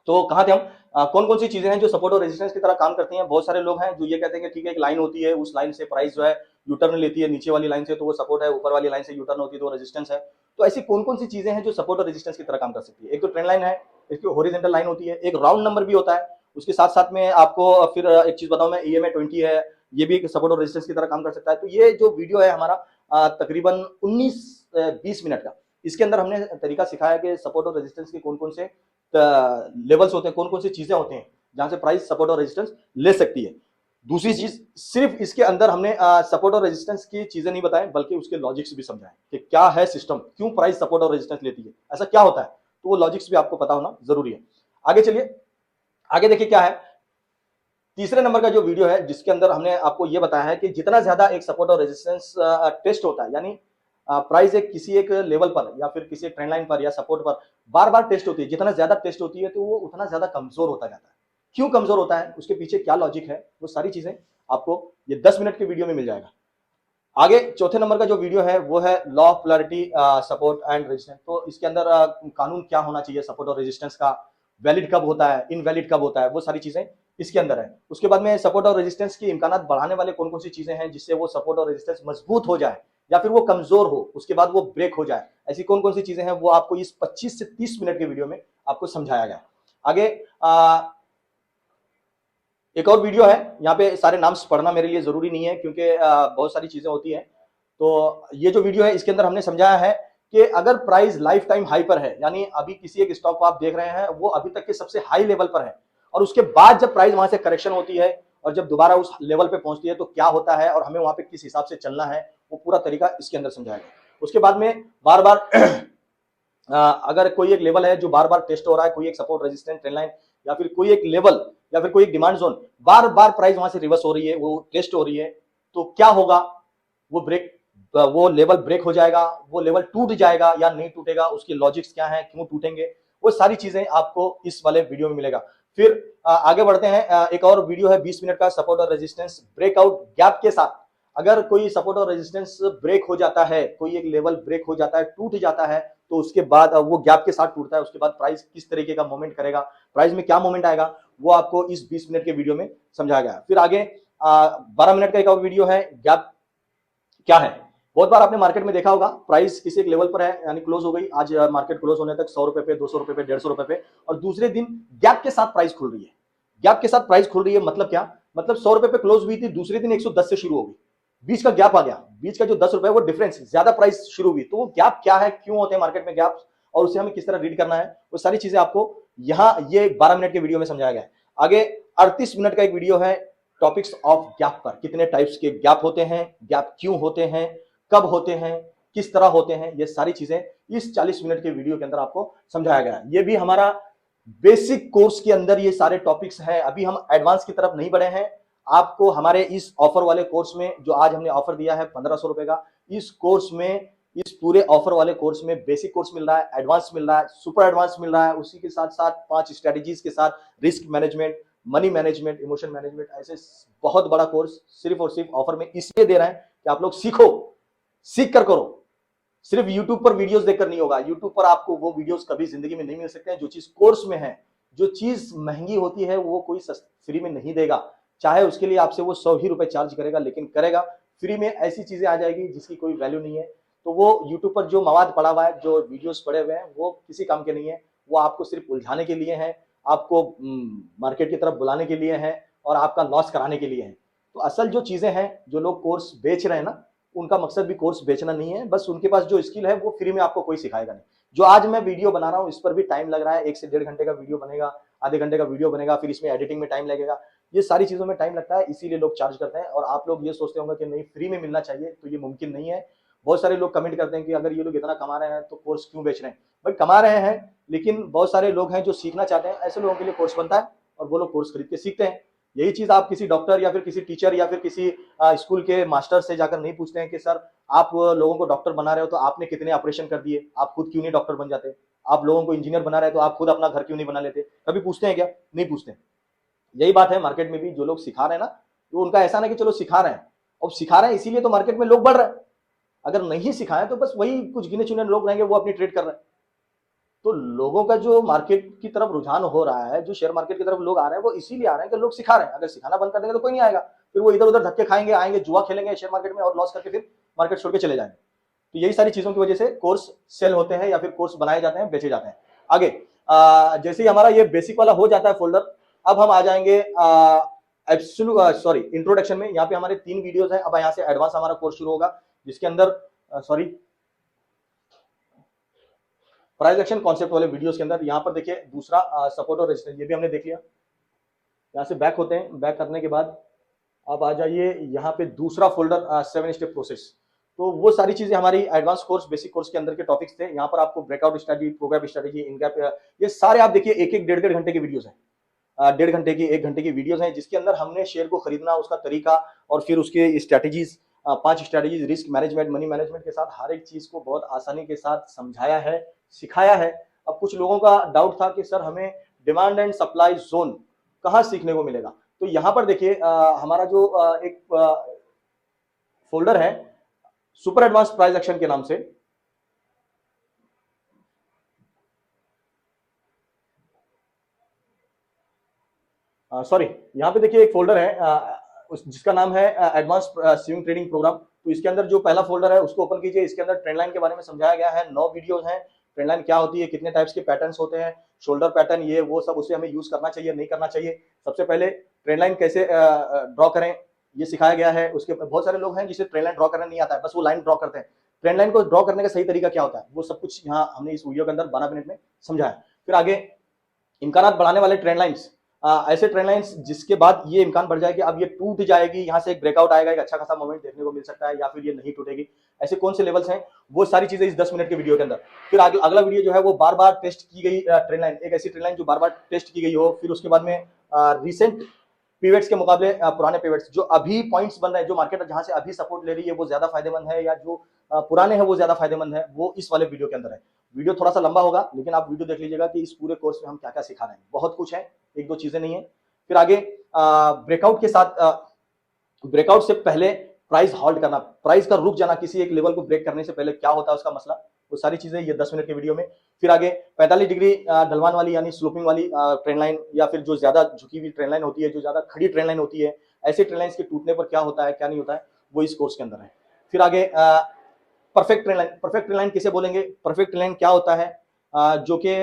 Speaker 1: तो कहाँ थे हम? कौन कौन सी चीजें हैं जो सपोर्ट और रेजिस्टेंस की तरह काम करती हैं। बहुत सारे लोग हैं जो ये कहते हैं कि ठीक है एक लाइन होती है, उस लाइन से प्राइस जो है यू टर्न लेती है, नीचे वाली लाइन से तो वो सपोर्ट है, ऊपर वाली लाइन से यू टर्न होती है तो वो रेजिस्टेंस है। तो ऐसी कौन कौन सी चीजें हैं जो सपोर्ट और रेजिस्टेंस की तरह काम कर सकती है। एक तो ट्रेंड लाइन है, एक हॉरिजॉन्टल लाइन होती है, एक राउंड नंबर भी होता है। उसके साथ साथ में आपको फिर एक चीज बताऊं मैं, EMA 20 है, ये भी एक सपोर्ट और रेजिस्टेंस की तरह काम कर सकता है। तो ये जो वीडियो है हमारा तकरीबन 19-20 मिनट का, इसके अंदर हमने तरीका सिखाया कि सपोर्ट और रेजिस्टेंस के कौन कौन से लेवल्स होते हैं, कौन कौन सी चीजें होते हैं जहां से प्राइस सपोर्ट और रेजिस्टेंस ले सकती है। दूसरी चीज, सिर्फ इसके अंदर हमने सपोर्ट और रेजिस्टेंस की चीजें नहीं बताएं बल्कि उसके लॉजिक्स भी समझाएं कि क्या है सिस्टम, क्यों प्राइस सपोर्ट और रेजिस्टेंस लेती है, ऐसा क्या होता है, तो वो लॉजिक्स भी आपको पता होना जरूरी है। आगे चलिए, आगे देखिए क्या है। तीसरे नंबर का जो वीडियो है जिसके अंदर हमने आपको ये बताया है कि जितना ज्यादा एक सपोर्ट और रेजिस्टेंस टेस्ट होता है, यानी प्राइस एक किसी एक लेवल पर या फिर किसी एक ट्रेंड लाइन पर या सपोर्ट पर बार बार टेस्ट होती है, जितना ज्यादा टेस्ट होती है तो वो उतना ज्यादा कमजोर होता जाता है। क्यों कमजोर होता है, उसके पीछे क्या लॉजिक है, वो सारी चीजें आपको ये 10 मिनट के वीडियो में मिल जाएगा। आगे चौथे नंबर का जो वीडियो है वो है law of polarity, support and resistance. तो इसके अंदर कानून क्या होना चाहिए सपोर्ट और रेजिस्टेंस का, वैलिड कब होता है, इनवैलिड कब होता है, वो सारी चीजें इसके अंदर है। उसके बाद में सपोर्ट और रेजिस्टेंस की इम्कानात बढ़ाने वाले कौन कौन सी चीजें हैं जिससे वो सपोर्ट और रेजिस्टेंस मजबूत हो जाए या फिर वो कमजोर हो, उसके बाद वो ब्रेक हो जाए, ऐसी कौन कौन सी चीजें हैं वो आपको इस 25 से 30 मिनट के वीडियो में आपको समझाया गया। आगे एक और वीडियो है, यहाँ पे सारे नाम्स पढ़ना मेरे लिए जरूरी नहीं है क्योंकि बहुत सारी चीजें होती हैं। तो ये जो वीडियो है इसके अंदर हमने समझाया है कि अगर प्राइस लाइफ टाइम हाई पर है, यानी अभी किसी एक स्टॉक को आप देख रहे हैं वो अभी तक के सबसे हाई लेवल पर है, और उसके बाद जब प्राइस वहां से करेक्शन होती है और जब दोबारा उस लेवल पे पहुंचती है तो क्या होता है और हमें वहां पे किस हिसाब से चलना है, वो पूरा तरीका इसके अंदर समझाएगा। उसके बाद में बार बार अगर कोई एक लेवल है जो बार बार टेस्ट हो रहा है, कोई एक सपोर्ट रेजिस्टेंस ट्रेंड लाइन या फिर कोई एक लेवल या फिर कोई एक डिमांड जोन, बार बार प्राइस वहां से रिवर्स हो रही है, वो टेस्ट हो रही है, तो क्या होगा, वो लेवल ब्रेक हो जाएगा, वो लेवल टूट जाएगा या नहीं टूटेगा, उसके लॉजिक्स क्या है, क्यों टूटेंगे, वो सारी चीजें आपको इस वाले वीडियो में मिलेगा। फिर आगे बढ़ते हैं, एक और वीडियो है 20 मिनट का, सपोर्ट और रेजिस्टेंस ब्रेकआउट गैप के साथ। अगर कोई सपोर्ट और रेजिस्टेंस ब्रेक हो जाता है, कोई एक लेवल ब्रेक हो जाता है, टूट जाता है, तो उसके बाद वो गैप के साथ टूटता है, उसके बाद प्राइस किस तरीके का मूवमेंट करेगा, प्राइस में क्या मूवमेंट आएगा, वो आपको इस 20 मिनट के वीडियो में समझाया गया। फिर आगे 12 मिनट का एक और वीडियो है, गैप क्या है। बहुत बार आपने मार्केट में देखा होगा, प्राइस किसी एक लेवल पर है, यानी क्लोज हो गई, आज मार्केट क्लोज होने तक 100 रुपए पे, 200 रुपए पे, 150 रुपए पे, और दूसरे दिन गैप के साथ प्राइस खुल रही है। गैप के साथ प्राइस खुल रही है मतलब क्या, मतलब 100 रुपए पे क्लोज हुई थी, दूसरे दिन 110 से शुरू हो गई, बीच का गैप आ गया, बीच का जो 10 रुपए वो डिफरेंस, ज्यादा प्राइस शुरू हुई। तो वो गैप क्या है, क्यों होते हैं मार्केट में गैप, और उसे हमें किस तरह रीड करना है, वो सारी चीजें आपको यहाँ ये 12 मिनट के वीडियो में समझाया गया है। आगे 38 मिनट का एक वीडियो है, टॉपिक्स ऑफ गैप पर, कितने टाइप्स के गैप होते हैं, गैप क्यों होते हैं, कब होते हैं, किस तरह होते हैं, ये सारी चीजें इस 40 मिनट के वीडियो के अंदर आपको समझाया गया है। ये भी हमारा बेसिक कोर्स के अंदर ये सारे टॉपिक्स हैं, अभी हम एडवांस की तरफ नहीं बढ़े हैं। आपको हमारे इस ऑफर वाले कोर्स में, जो आज हमने ऑफर दिया है 1500 रुपए का, इस कोर्स में, इस पूरे ऑफर वाले कोर्स में बेसिक कोर्स मिल रहा है, एडवांस मिल रहा है, सुपर एडवांस मिल रहा है, उसी के साथ साथ 5 स्ट्रेटेजीज के साथ risk management, money management, emotion management, ऐसे बहुत बड़ा कोर्स सिर्फ और सिर्फ ऑफर में इसलिए दे रहे हैं कि आप लोग सीखो, सीख कर करो। सिर्फ YouTube पर वीडियोस देखकर नहीं होगा, YouTube पर आपको वो वीडियोस कभी जिंदगी में नहीं मिल सकते हैं जो चीज कोर्स में है। जो चीज महंगी होती है वो कोई फ्री में नहीं देगा, चाहे उसके लिए आपसे वो 100 ही रुपए चार्ज करेगा, लेकिन करेगा। फ्री में ऐसी चीजें आ जाएगी जिसकी कोई वैल्यू नहीं है। तो वो YouTube पर जो मवाद पड़ा हुआ है, जो वीडियोस पड़े हुए हैं, वो किसी काम के नहीं है, वो आपको सिर्फ उलझाने के लिए है, आपको मार्केट की तरफ बुलाने के लिए है और आपका लॉस कराने के लिए है। तो असल जो चीजें हैं, जो लोग कोर्स बेच रहे हैं ना, उनका मकसद भी कोर्स बेचना नहीं है, बस उनके पास जो स्किल है वो फ्री में आपको कोई सिखाएगा नहीं। जो आज मैं वीडियो बना रहा हूँ इस पर भी टाइम लग रहा है, 1 से 1.5 घंटे का वीडियो बनेगा, आधे घंटे का वीडियो बनेगा, फिर इसमें एडिटिंग में टाइम लगेगा, ये सारी चीजों में टाइम लगता है, इसीलिए लोग चार्ज करते हैं। और आप लोग ये सोचते होंगे कि नहीं फ्री में मिलना चाहिए, तो ये मुमकिन नहीं है। बहुत सारे लोग कमेंट करते हैं कि अगर ये लोग इतना कमा रहे हैं तो कोर्स क्यों बेच रहे हैं। भाई कमा रहे हैं, लेकिन बहुत सारे लोग हैं जो सीखना चाहते हैं, ऐसे लोगों के लिए कोर्स बनता है और वो लोग कोर्स खरीद के सीखते हैं। यही चीज आप किसी डॉक्टर या फिर किसी टीचर या फिर किसी स्कूल के मास्टर से जाकर नहीं पूछते हैं कि सर आप लोगों को डॉक्टर बना रहे हो तो आपने कितने ऑपरेशन कर दिए, आप खुद क्यों नहीं डॉक्टर बन जाते। आप लोगों को इंजीनियर बना रहे हैं तो आप खुद अपना घर क्यों नहीं बना लेते? कभी पूछते हैं क्या? नहीं पूछते। यही बात है मार्केट में भी, जो लोग सिखा रहे हैं ना, तो उनका ऐसा ना कि चलो सिखा रहे हैं, अब सिखा रहे हैं इसीलिए तो मार्केट में लोग बढ़ रहे हैं। अगर नहीं सिखाए तो बस वही कुछ गिने चुने लोग रहेंगे, वो अपनी ट्रेड कर रहे हैं। तो लोगों का जो मार्केट की तरफ रुझान हो रहा है, जो शेयर मार्केट की तरफ लोग आ रहे हैं, वो इसीलिए आ रहे हैं कि लोग सिखा रहे हैं। अगर सिखाना बंद कर देंगे तो कोई नहीं आएगा, फिर वो इधर उधर धक्के खाएंगे, आएंगे, जुआ खेलेंगे शेयर मार्केट में और लॉस करके फिर मार्केट छोड़ के चले जाएंगे। तो यही सारी चीजों की वजह से कोर्स सेल होते हैं या फिर कोर्स बनाए जाते हैं, बेचे जाते हैं। आगे जैसे ही हमारा ये बेसिक वाला हो जाता है फोल्डर, अब हम आ जाएंगे इंट्रोडक्शन में। यहाँ पे हमारे 3 वीडियोस हैं। अब यहाँ से एडवांस हमारा कोर्स शुरू होगा, जिसके अंदर प्राइस एक्शन कॉन्सेप्ट वाले वीडियोस के अंदर यहाँ पर देखिए दूसरा सपोर्ट और रेजिस्टेंस, ये भी हमने देख लिया। यहाँ से बैक होते हैं, बैक करने के बाद अब आ जाइए यहाँ पे दूसरा फोल्डर 7 स्टेप प्रोसेस। तो वो सारी चीजें हमारी एडवांस कोर्स, बेसिक कोर्स के अंदर के टॉपिक्स थे। यहाँ पर आपको ब्रेकआउट स्ट्रेटजी, प्रोग्राम स्ट्रेटजी, इनगैप, ये सारे आप देखिए एक 1.5 घंटे की वीडियोस हैं, 1.5 घंटे की 1 घंटे की वीडियोस हैं, जिसके अंदर हमने शेयर को खरीदना, उसका तरीका और फिर उसके strategies, 5 strategies, risk management, money management के साथ हर एक चीज को बहुत आसानी के साथ समझाया है, सिखाया है। अब कुछ लोगों का डाउट था कि सर हमें डिमांड एंड सप्लाई जोन कहाँ सीखने को मिलेगा? तो यहाँ पर देखिए हमारा जो एक फोल्डर है सुपर एडवांस प्राइस एक्शन के नाम से, सॉरी यहाँ पे देखिए एक फोल्डर है जिसका नाम है एडवांस स्विंग ट्रेडिंग प्रोग्राम। तो इसके अंदर जो पहला फोल्डर है उसको ओपन कीजिए। इसके अंदर ट्रेंड लाइन के बारे में समझाया गया है, 9 वीडियोस हैं। ट्रेंड लाइन क्या होती है, कितने टाइप्स के पैटर्न्स होते हैं, शोल्डर पैटर्न, ये वो सब, उसे हमें यूज करना चाहिए नहीं करना चाहिए। सबसे पहले ट्रेंड लाइन कैसे ड्रॉ करें ये सिखाया गया है। उसके बहुत सारे लोग हैं जिसे ट्रेंड लाइन ड्रॉ करना नहीं आता है, बस वो लाइन ड्रॉ करते हैं। ट्रेंड लाइन को ड्रॉ करने का सही तरीका क्या होता है, वो सब कुछ यहाँ हमने इस वीडियो के अंदर 12 मिनट में समझाया। फिर आगे इम्कानात बढ़ाने वाले ट्रेंड लाइन्स, ऐसे ट्रेंड लाइन्स जिसके बाद ये इम्कान बढ़ जाए कि अब ये टूट जाएगी, यहाँ से एक ब्रेकआउट आएगा, एक अच्छा खासा मोमेंट देखने को मिल सकता है, या फिर ये नहीं टूटेगी, ऐसे कौन से लेवल्स हैं, वो सारी चीजें इस 10 मिनट के वीडियो के अंदर। फिर अगला वीडियो जो है वो बार बार टेस्ट की गई ट्रेंड लाइन, एक ऐसी ट्रेंड लाइन जो बार बार टेस्ट की गई हो। फिर उसके बाद में रिसेंट पिवट्स के मुकाबले पुराने पिवट्स जो अभी पॉइंट्स बन रहे हैं, जो मार्केट जहां से अभी सपोर्ट ले रही है वो ज्यादा फायदेमंद है, या जो पुराने हैं वो ज्यादा फायदेमंद है, वो इस वाले वीडियो के अंदर है। वीडियो थोड़ा सा लंबा होगा, लेकिन आप वीडियो देख लीजिएगा कि इस पूरे कोर्स में हम क्या क्या सिखा रहे हैं। बहुत कुछ है, 1-2 चीजें नहीं है। फिर आगे ब्रेकआउट के साथ, ब्रेकआउट से पहले प्राइस हॉल्ट करना, प्राइस का रुक जाना, किसी एक लेवल को ब्रेक करने से पहले क्या होता है उसका मसला, वो सारी चीजें ये 10 मिनट के वीडियो में। फिर आगे 45 डिग्री ढलवान वाली यानी स्लोपिंग वाली ट्रेंड लाइन, या फिर जो ज्यादा झुकी हुई ट्रेंड लाइन होती है, जो ज्यादा खड़ी ट्रेंड लाइन होती है, ऐसे ट्रेंड लाइन के टूटने पर क्या होता है क्या नहीं होता है, वो इस कोर्स के अंदर है। फिर आगे perfect trend line, perfect trend line किसे बोलेंगे, परफेक्ट ट्रेंड लाइन क्या होता है, जो कि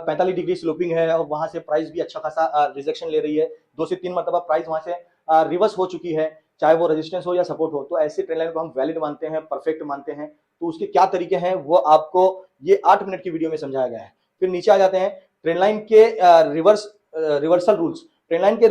Speaker 1: 45 डिग्री स्लोपिंग है और वहां से प्राइस भी अच्छा खासा रिजेक्शन ले रही है, 2 से 3 मरतबा प्राइस वहां से रिवर्स हो चुकी है, चाहे वो रेजिस्टेंस हो या सपोर्ट हो, तो ऐसे ट्रेंड लाइन को हम वैलिड मानते हैं, परफेक्ट मानते हैं। तो उसके क्या तरीके हैं वो आपको ये 8 मिनट की वीडियो में समझाया गया है। फिर नीचे आ जाते हैं ट्रेंड लाइन के रिवर्सल रूल्स, ट्रेंड लाइन के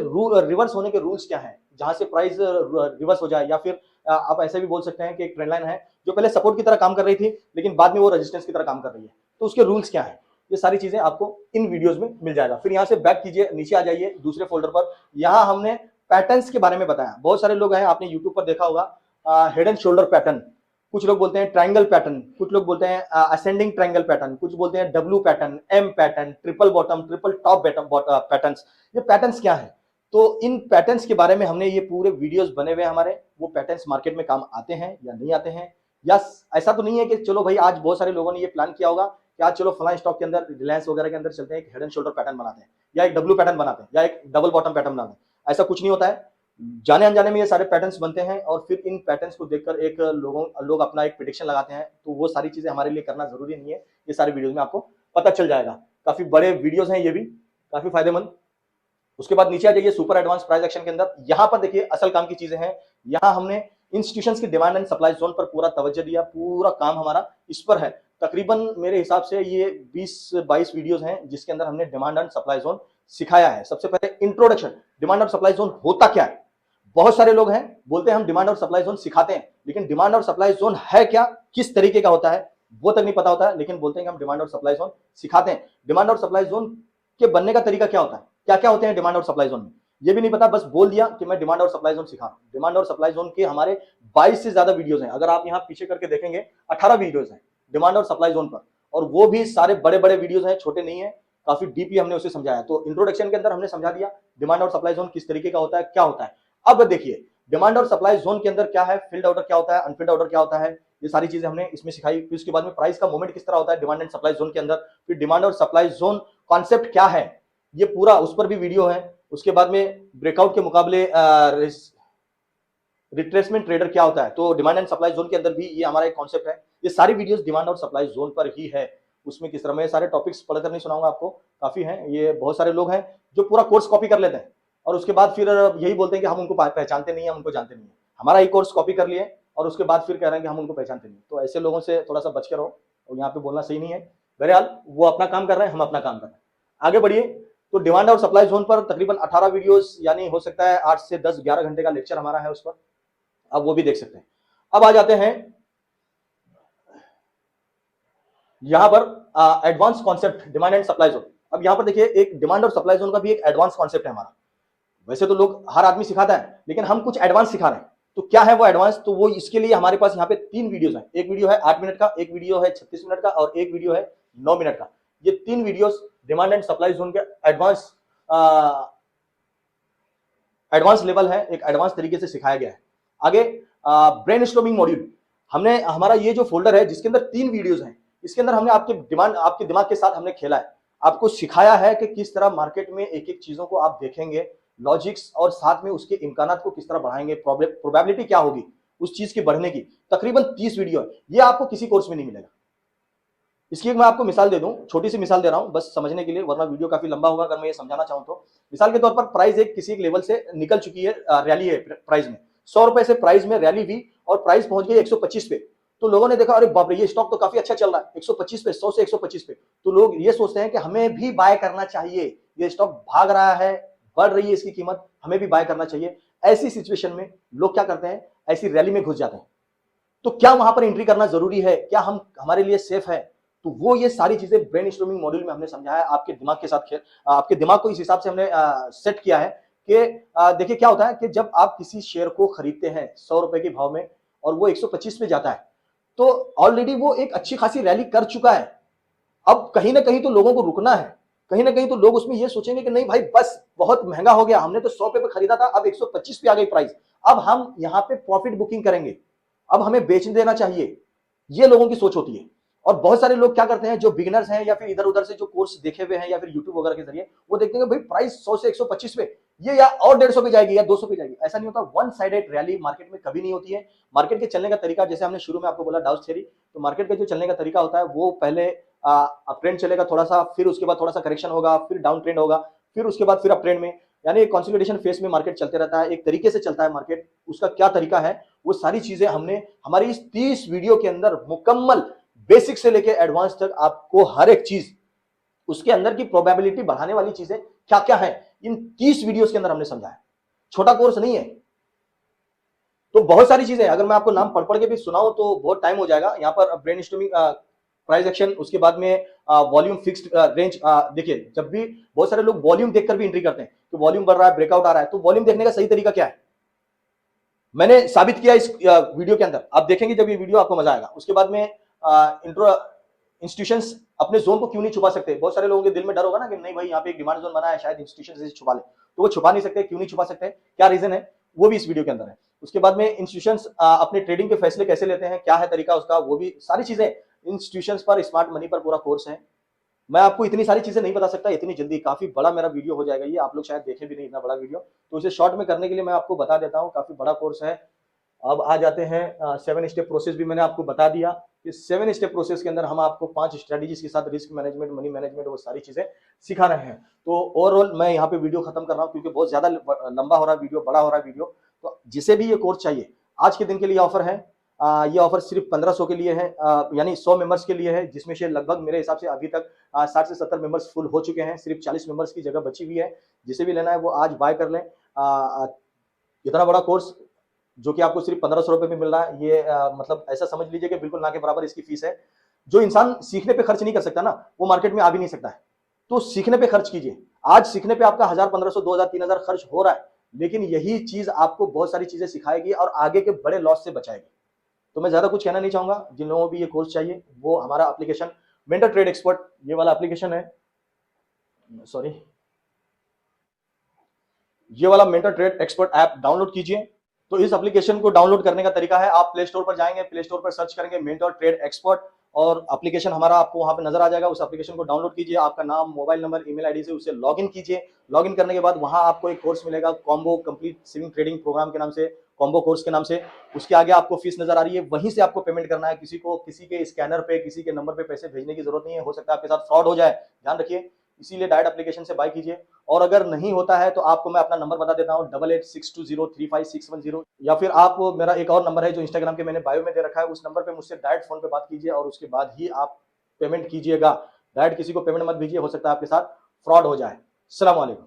Speaker 1: रिवर्स होने के रूल्स क्या हैं, जहां से प्राइस रिवर्स हो जाए, या फिर आप ऐसे भी बोल सकते हैं कि एक ट्रेंड लाइन है जो पहले सपोर्ट की तरह काम कर रही थी लेकिन बाद में वो रेजिस्टेंस की तरह काम कर रही है, तो उसके रूल्स क्या है, ये सारी चीजें आपको इन वीडियोस में मिल जाएगा। फिर यहाँ से बैक कीजिए, नीचे आ जाइए दूसरे फोल्डर पर। यहाँ हमने पैटर्न्स के बारे में बताया। बहुत सारे लोग हैं, आपने यूट्यूब पर देखा होगा हेड एंड शोल्डर पैटर्न, कुछ लोग बोलते हैं ट्रायंगल पैटर्न, कुछ लोग बोलते हैं असेंडिंग ट्रायंगल पैटर्न, कुछ बोलते हैं W pattern, M pattern, triple bottom, triple top patterns. ये पैटर्न्स क्या है, तो इन पैटर्न्स के बारे में हमने ये पूरे वीडियोस बने हुए हमारे। वो पैटर्न्स मार्केट में काम आते हैं या नहीं आते हैं, या ऐसा तो नहीं है कि चलो भाई आज बहुत सारे लोगों ने ये प्लान किया होगा कि आज चलो फला स्टॉक के अंदर, रिलायंस वगैरह के अंदर चलते हैं, एक हेड एंड शोल्डर पैटर्न बनाते हैं, या एक डब्ल्यू पैटर्न बनाते हैं, या एक डबल बॉटम पैटर्न बनाते हैं। ऐसा कुछ नहीं होता है, जाने अनजाने में ये सारे पैटर्न्स बनते हैं और फिर इन पैटर्न्स को देखकर एक लोग अपना एक प्रेडिक्शन लगाते हैं। तो वो सारी चीजें हमारे लिए करना जरूरी नहीं है, ये सारी वीडियोस में आपको पता चल जाएगा। काफी बड़े वीडियोस हैं ये भी, काफी फायदेमंद। उसके बाद नीचे आ जाइए सुपर एडवांस प्राइस एक्शन के अंदर। यहाँ पर देखिए असल काम की चीजें हैं। यहाँ हमने इंस्टीट्यूशंस की डिमांड एंड सप्लाई जोन पर पूरा तवज्जो दिया, पूरा काम हमारा इस पर है। तकरीबन मेरे हिसाब से ये 20-22 वीडियोस हैं जिसके अंदर हमने डिमांड एंड सप्लाई जोन सिखाया है। सबसे पहले इंट्रोडक्शन, डिमांड और सप्लाई जोन होता क्या है। बहुत सारे लोग हैं बोलते हैं हम डिमांड और सप्लाई जोन सिखाते हैं, लेकिन डिमांड और सप्लाई जोन है क्या, किस तरीके का होता है, वो तक नहीं पता होता है, लेकिन बोलते हैं कि हम डिमांड और सप्लाई जोन सिखाते हैं। डिमांड और सप्लाई जोन के बनने का तरीका क्या होता है, क्या क्या होते हैं डिमांड और सप्लाई जोन में, ये भी नहीं पता, बस बोल दिया कि मैं डिमांड और सप्लाई जोन सिखा रहा हूं। डिमांड और सप्लाई जोन के हमारे 22 से ज्यादा वीडियोस हैं। अगर आप यहां पीछे करके देखेंगे 18 वीडियोस हैं डिमांड और सप्लाई जोन पर, और वो भी सारे बड़े बड़े वीडियोस हैं, छोटे नहीं है, काफी डीपली हमने उसे समझाया। तो इंट्रोडक्शन के अंदर हमने समझा दिया डिमांड और सप्लाई जोन किस तरीके का होता है, क्या होता है। अब देखिए डिमांड और सप्लाई जोन के अंदर क्या है, फील्ड ऑर्डर क्या होता है, अनफील्ड ऑर्डर क्या होता है, ये सारी चीजें हमने इसमें सिखाई। फिर उसके बाद में प्राइस का मूवमेंट किस तरह होता है डिमांड एंड सप्लाई जोन के अंदर, फिर डिमांड और सप्लाई जोन कॉन्सेप्ट क्या है, ये पूरा उस पर भी वीडियो है। उसके बाद में ब्रेकआउट के मुकाबले रिट्रेसमेंट ट्रेडर क्या होता है, तो डिमांड एंड सप्लाई जोन के अंदर भी ये हमारा एक कॉन्सेप्ट है। ये सारी वीडियोस डिमांड और सप्लाई जोन पर ही है। उसमें किस तरह मैं सारे टॉपिक्स पढ़कर नहीं सुनाऊंगा आपको, काफी हैं। ये बहुत सारे लोग हैं जो पूरा कोर्स कॉपी कर लेते हैं और उसके बाद फिर यही बोलते हैं कि हम उनको पहचानते नहीं है, हम उनको जानते नहीं है। हमारा ही कोर्स कॉपी कर लिए और उसके बाद फिर कह रहे हैं कि हम उनको पहचानते नहीं। तो ऐसे लोगों से थोड़ा सा बच के रहो, और यहाँ पे बोलना सही नहीं है। बहरहाल वो अपना काम कर रहे हैं, हम अपना काम कर रहे हैं। आगे बढ़िए। तो डिमांड और सप्लाई जोन पर तकरीबन 18 वीडियोस, यानी हो सकता है 8 से 10 11 घंटे का लेक्चर हमारा है उस पर, अब वो भी देख सकते हैं। अब आ जाते हैं यहां पर advance concept demand and supply zone. अब यहां पर देखिए एक डिमांड और सप्लाई जोन का भी एक एडवांस कॉन्सेप्ट है हमारा। वैसे तो लोग हर आदमी सिखाता है, लेकिन हम कुछ एडवांस सिखा रहे हैं। तो क्या है वो एडवांस, तो वो इसके लिए हमारे पास यहाँ पे 3 वीडियोस हैं। एक वीडियो है 8 मिनट का, एक वीडियो है 36 मिनट का और एक वीडियो है 9 मिनट का। ये 3 videos demand and supply zone के एडवांस लेवल है, एक एडवांस तरीके से सिखाया गया है। आगे ब्रेनस्टॉर्मिंग मॉड्यूल, हमने हमारा ये जो फोल्डर है जिसके अंदर 3 वीडियोस हैं, इसके अंदर हमने आपके दिमाग के साथ हमने खेला है, आपको सिखाया है कि किस तरह मार्केट में एक एक चीजों को आप देखेंगे, लॉजिक्स और साथ में उसके इम्कानात को किस तरह बढ़ाएंगे, प्रोबेबिलिटी क्या होगी उस चीज के बढ़ने की। तकरीबन 30 वीडियो है, ये आपको किसी कोर्स में नहीं मिलेगा। इसकी एक मैं आपको मिसाल दे दूं, छोटी सी मिसाल दे रहा हूं बस समझने के लिए, वरना वीडियो काफी लंबा होगा अगर मैं ये समझाना चाहूं तो। मिसाल के तौर पर प्राइस एक किसी एक लेवल से निकल चुकी है, रैली है प्राइस में, 100 रुपए से प्राइस में रैली हुई और प्राइस पहुंच गई 125 पे। तो लोगों ने देखा अरे बाप रे, ये स्टॉक तो काफी अच्छा चल रहा है, 125 पे, 100 से 125 पे। तो लोग ये सोचते हैं कि हमें भी बाय करना चाहिए, ये स्टॉक भाग रहा है, बढ़ रही है इसकी कीमत, हमें भी बाय करना चाहिए। ऐसी सिचुएशन में लोग क्या करते हैं, ऐसी रैली में घुस जाते हैं। तो क्या वहां पर एंट्री करना जरूरी है, क्या हम हमारे लिए सेफ है, तो वो ये सारी चीजें ब्रेनस्टॉर्मिंग मॉड्यूल में हमने समझाया है। आपके दिमाग के साथ आपके दिमाग को इस हिसाब से हमने सेट किया है कि देखिए क्या होता है कि जब आप किसी शेयर को खरीदते हैं 100 रुपए के भाव में और वो 125 पे जाता है, तो ऑलरेडी वो एक अच्छी खासी रैली कर चुका है। अब कहीं ना कहीं तो लोगों को रुकना है, कहीं ना कहीं तो लोग उसमें ये सोचेंगे कि नहीं भाई बस बहुत महंगा हो गया, हमने तो 100 पे खरीदा था, अब 125 पे आ गई प्राइस, अब हम यहाँ पे प्रॉफिट बुकिंग करेंगे, अब हमें बेच देना चाहिए। ये लोगों की सोच होती है। और बहुत सारे लोग क्या करते हैं, जो बिगिनर्स हैं या फिर इधर उधर से जो कोर्स देखे हुए हैं या फिर यूट्यूब वगैरह के जरिए, वो देखते हैं भाई प्राइस 100 से 125 पे, ये या और 150 पे जाएगी या 200 पे जाएगी। ऐसा नहीं होता, वन साइडेड रैली मार्केट में कभी नहीं होती है। मार्केट के चलने का तरीका, जैसे हमने शुरू में आपको बोला डाउस थ्योरी, तो मार्केट का जो चलने का तरीका होता है वो पहले अप ट्रेंड चलेगा थोड़ा सा, फिर उसके बाद थोड़ा सा करेक्शन होगा, फिर डाउन ट्रेंड होगा, फिर उसके बाद फिर अप ट्रेंड में, यानी कंसोलिडेशन फेज में मार्केट चलते रहता है। एक तरीके से चलता है मार्केट, उसका क्या तरीका है वो सारी चीजें हमने हमारी इस 30 वीडियो के अंदर मुकम्मल बेसिक से लेके एडवांस तक आपको हर एक चीज, उसके अंदर की प्रोबेबिलिटी बढ़ाने वाली चीजें क्या क्या है, इन 30 वीडियोस के अंदर हमने समझाया। छोटा कोर्स नहीं है। तो बहुत सारी चीजें, अगर मैं आपको नाम पढ़ पढ़ के भी सुनाऊं तो बहुत टाइम हो जाएगा। यहाँ पर ब्रेनस्टॉर्मिंग, प्राइस एक्शन, उसके बाद में वॉल्यूम फिक्स्ड रेंज। देखिए जब भी बहुत सारे लोग वॉल्यूम देखकर भी एंट्री करते हैं कि वॉल्यूम बढ़ रहा है, ब्रेकआउट आ रहा है, तो वॉल्यूम देखने का सही तरीका क्या है मैंने साबित किया इस वीडियो के अंदर, आप देखेंगे जब ये वीडियो आपको मजा आएगा। उसके बाद में इंस्टीट्यूशंस अपने जोन को क्यों नहीं छुपा सकते, बहुत सारे लोगों के दिल में डर होगा ना कि नहीं भाई यहाँ पे एक डिमांड जोन बना है, शायद इंस्टीट्यूशन से छुपा ले, तो वो छुपा नहीं सकते। क्यों नहीं छुपा सकते, क्या रीजन है, वो भी इस वीडियो के अंदर है। उसके बाद में इंस्टीट्यूशंस अपने ट्रेडिंग के फैसले कैसे लेते हैं, क्या है तरीका उसका, वो भी सारी चीजें इंस्टीट्यूशंस पर, स्मार्ट मनी पर पूरा कोर्स है। मैं आपको इतनी सारी चीजें नहीं बता सकता इतनी जल्दी, काफी बड़ा मेरा वीडियो हो जाएगा ये, आप लोग शायद देखे भी नहीं इतना बड़ा वीडियो, तो इसे शॉर्ट में करने के लिए मैं आपको बता देता हूँ, काफी बड़ा कोर्स है। अब आ जाते हैं 7 स्टेप प्रोसेस, भी मैंने आपको बता दिया कि 7 स्टेप प्रोसेस के अंदर हम आपको 5 स्ट्रेटजीज के साथ रिस्क मैनेजमेंट, मनी मैनेजमेंट, वो सारी चीजें सिखा रहे हैं। तो ओवरऑल मैं यहाँ पे वीडियो खत्म कर रहा हूँ क्योंकि बहुत ज्यादा लंबा हो रहा है वीडियो, बड़ा हो रहा है वीडियो। तो जिसे भी ये कोर्स चाहिए, आज के दिन के लिए ऑफर है, ये ऑफर सिर्फ 1500 के लिए है, यानी 100 मेंबर्स के लिए है, जिसमें से लगभग मेरे हिसाब से अभी तक 60 से 70 मेंबर्स फुल हो चुके हैं, सिर्फ 40 मेंबर्स की जगह बची हुई है। जिसे भी लेना है वो आज बाय कर लें। इतना बड़ा कोर्स जो कि आपको सिर्फ 1500 रुपए में मिल रहा है, ये मतलब ऐसा समझ लीजिए कि बिल्कुल ना के बराबर इसकी फीस है। जो इंसान सीखने पे खर्च नहीं कर सकता ना, वो मार्केट में आ भी नहीं सकता है। तो सीखने पे खर्च कीजिए। आज सीखने पे आपका 1000, 1500, 2000, 3000 खर्च हो रहा है, लेकिन यही चीज आपको बहुत सारी चीजें सिखाएगी और आगे के बड़े लॉस से बचाएगी। तो मैं ज्यादा कुछ कहना नहीं चाहूंगा। जिन लोगों को भी ये कोर्स चाहिए वो हमारा एप्लीकेशन मेंटर ट्रेड एक्सपर्ट ये वाला एप्लीकेशन है, सॉरी, ये वाला mentor trade expert app download कीजिए। तो इस एप्लीकेशन को डाउनलोड करने का तरीका है, आप प्ले स्टोर पर जाएंगे, प्ले स्टोर पर सर्च करेंगे मेंटर ट्रेड एक्सपर्ट और एप्लीकेशन हमारा आपको वहां पे नजर आ जाएगा। उस एप्लीकेशन को डाउनलोड कीजिए, आपका नाम, मोबाइल नंबर, ईमेल आईडी से उसे लॉगिन कीजिए। लॉगिन करने के बाद वहां आपको एक कोर्स मिलेगा, combo complete swing trading program के नाम से, कॉम्बो कोर्स के नाम से। उसके आगे आपको फीस नजर आ रही है, वहीं से आपको पेमेंट करना है। किसी के स्कैनर पे, किसी के नंबर पे पैसे भेजने की जरूरत नहीं है, हो सकता है आपके साथ फ्रॉड हो जाए, ध्यान रखिए। इसीलिए डायरेक्ट एप्लीकेशन से बाय कीजिए। और अगर नहीं होता है तो आपको मैं अपना नंबर बता देता हूँ 8862035610, या फिर आप, मेरा एक और नंबर है जो इंस्टाग्राम के मैंने बायो में दे रखा है, उस नंबर पे मुझसे डायरेक्ट फोन पे बात कीजिए और उसके बाद ही आप पेमेंट कीजिएगा। डायरेक्ट किसी को पेमेंट मत भेजिए, हो सकता है आपके साथ फ्रॉड हो जाए। अस्सलाम वालेकुम।